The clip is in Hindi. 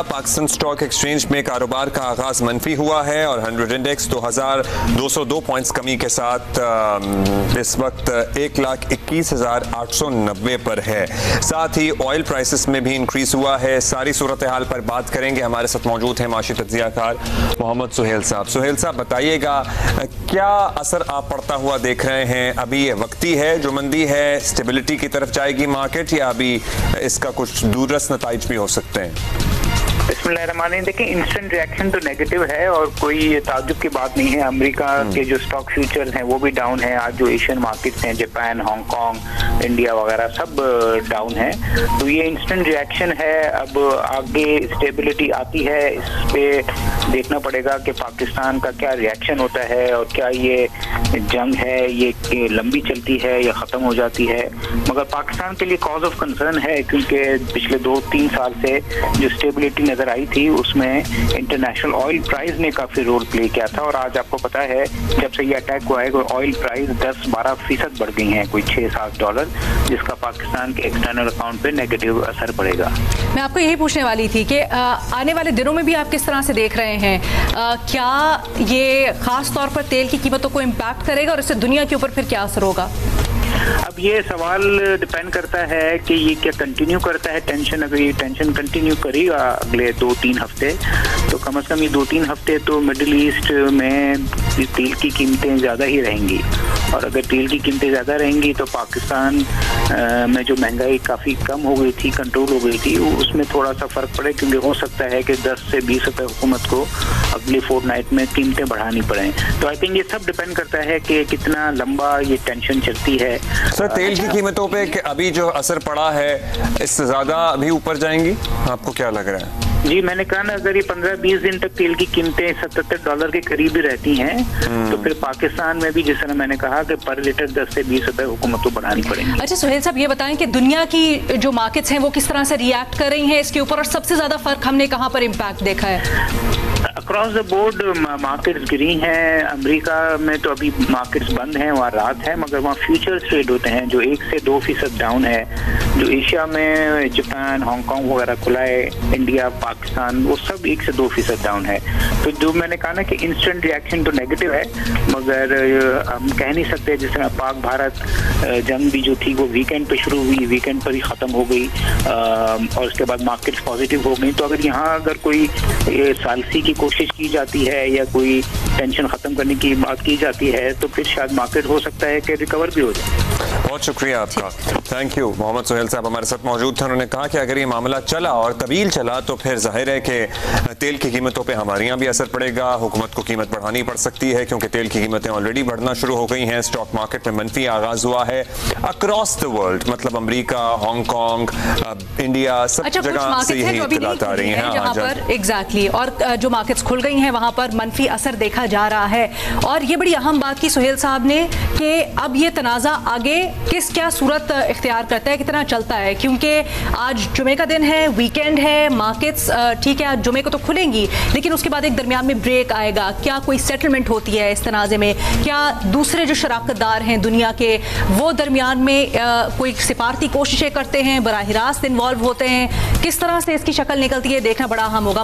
पाकिस्तान स्टॉक एक्सचेंज में कारोबार का आगाज मनफी हुआ है और 100 इंडेक्स 2202 पॉइंट्स कमी के साथ इस वक्त 1,21,890 पर है। साथ ही ऑयल प्राइसेस में भी इंक्रीज हुआ है। सारी सूरत हाल पर बात करेंगे। हमारे साथ मौजूद हैं माशी तज्जियाकार मोहम्मद सुहेल साहब। सुहेल साहब, बताइएगा क्या असर आप पड़ता हुआ देख रहे हैं? अभी ये वक्ती है जो मंदी है, स्टेबिलिटी की तरफ जाएगी मार्केट, या अभी इसका कुछ दूररस नताइज भी हो सकते हैं? बिस्मिल्लाहिर्रहमानिर्रहीम। देखिए, इंस्टेंट रिएक्शन तो नेगेटिव है और कोई ताज्जुब की बात नहीं है। अमेरिका के जो स्टॉक फ्यूचर्स हैं वो भी डाउन है। आज जो एशियन मार्केट्स हैं, जापान, हांगकांग, इंडिया वगैरह सब डाउन है। तो ये इंस्टेंट रिएक्शन है। अब आगे स्टेबिलिटी आती है, इस पे देखना पड़ेगा कि पाकिस्तान का क्या रिएक्शन होता है और क्या ये जंग है ये लंबी चलती है या ख़त्म हो जाती है। मगर पाकिस्तान के लिए कॉज ऑफ कंसर्न है, क्योंकि पिछले 2-3 साल से जो स्टेबिलिटी नजर आई थी उसमें इंटरनेशनल ऑयल प्राइस ने काफी रोल प्ले किया था। और आज आपको पता है जब से ये अटैक हुआ है ऑयल प्राइस 10-12% बढ़ गई हैं, कोई $6-7, जिसका पाकिस्तान के एक्सटर्नल अकाउंट पे नेगेटिव असर पड़ेगा। मैं आपको यही पूछने वाली थी कि आने वाले दिनों में भी आप किस तरह से देख रहे हैं? क्या ये खास तौर पर तेल की कीमतों को इम्पैक्ट करेगा और इससे दुनिया के ऊपर फिर क्या असर होगा? अब ये सवाल डिपेंड करता है कि ये क्या कंटिन्यू करता है टेंशन। अगर ये टेंशन कंटिन्यू करेगा अगले 2-3 हफ्ते, तो कम से कम ये 2-3 हफ्ते तो मिडिल ईस्ट में तेल की कीमतें ज़्यादा ही रहेंगी। और अगर तेल की कीमतें ज़्यादा रहेंगी तो पाकिस्तान में जो महंगाई काफ़ी कम हो गई थी, कंट्रोल हो गई थी, उसमें थोड़ा सा फ़र्क पड़े। क्योंकि हो सकता है कि 10 से 20 रुपये हुकूमत को अगली फोर्टनाइट में कीमतें बढ़ानी पड़ें। तो आई थिंक ये सब डिपेंड करता है कि कितना लंबा ये टेंशन चलती है। सर, तेल की कीमतों पे अभी जो असर पड़ा है इससे ज़्यादा अभी ऊपर जाएंगी, आपको क्या लग रहा है? जी, मैंने कहा ना, अगर ये 15-20 दिन तक तेल की कीमतें $77 के करीब ही रहती हैं तो फिर पाकिस्तान में भी, जिस तरह मैंने कहा, कि पर लीटर 10 से 20 रुपए हुकूमत को बढ़ानी पड़ेगी। अच्छा सुहेल साहब, ये बताएं कि दुनिया की जो मार्केट्स हैं वो किस तरह से रिएक्ट कर रही हैं इसके ऊपर, और सबसे ज्यादा फर्क हमने कहाँ पर इम्पैक्ट देखा है? अक्रॉस द बोर्ड मार्केट्स गिरी हैं। अमेरिका में तो अभी मार्केट्स बंद हैं, वहाँ रात है, मगर वहाँ फ्यूचर्स ट्रेड होते हैं जो 1 से 2% डाउन है। जो एशिया में जापान, हांगकांग वगैरह खुला है, इंडिया, पाकिस्तान, वो सब 1 से 2% डाउन है। तो जो मैंने कहा ना कि इंस्टेंट रिएक्शन तो नेगेटिव है, मगर हम कह नहीं सकते। जिस तरह पाक भारत जंग भी जो थी वो वीकेंड पे शुरू हुई, वीकेंड पर ही ख़त्म हो गई और उसके बाद मार्केट्स पॉजिटिव हो गई। तो अगर कोई सालसी की कोशिश की जाती है या कोई टेंशन खत्म करने की बात की जाती है तो फिर शायद मार्केट हो सकता है कि रिकवर भी हो जाए। बहुत शुक्रिया आपका, थैंक यू। मोहम्मद सुहेल साहब हमारे साथ मौजूद थे। उन्होंने कहा कि अगर ये मामला चला और तवील चला तो फिर जाहिर है कि तेल की कीमतों पे हमारे यहाँ भी असर पड़ेगा। हुकूमत को कीमत बढ़ानी पड़ सकती है क्योंकि तेल की कीमतें ऑलरेडी बढ़ना शुरू हो गई हैं। स्टॉक मार्केट में मनफी आगाज हुआ है अक्रॉस द वर्ल्ड, मतलब अमेरिका, हांगकांग, इंडिया, सब जगह से यही इत्तलात आ रही हैं एग्जैक्टली। और जो मार्केट्स खुल गई हैं वहां पर मनफी असर देखा जा रहा है। और ये बड़ी अहम बात की सुहेल साहब ने कि अब ये तनाज़ा आगे क्या सूरत इख्तियार करता है, कितना चलता है, क्योंकि आज जुमे का दिन है, वीकेंड है, मार्केट्स ठीक है आज जुमे को तो खुलेंगी, लेकिन उसके बाद एक दरमियान में ब्रेक आएगा। क्या कोई सेटलमेंट होती है इस तनाज़े में? क्या दूसरे जो शराकतदार हैं दुनिया के वो दरमियान में कोई सिफारती कोशिशें करते हैं, बराह रास्त इन्वॉल्व होते हैं? किस तरह से इसकी शक्ल निकलती है, देखना बड़ा अहम होगा।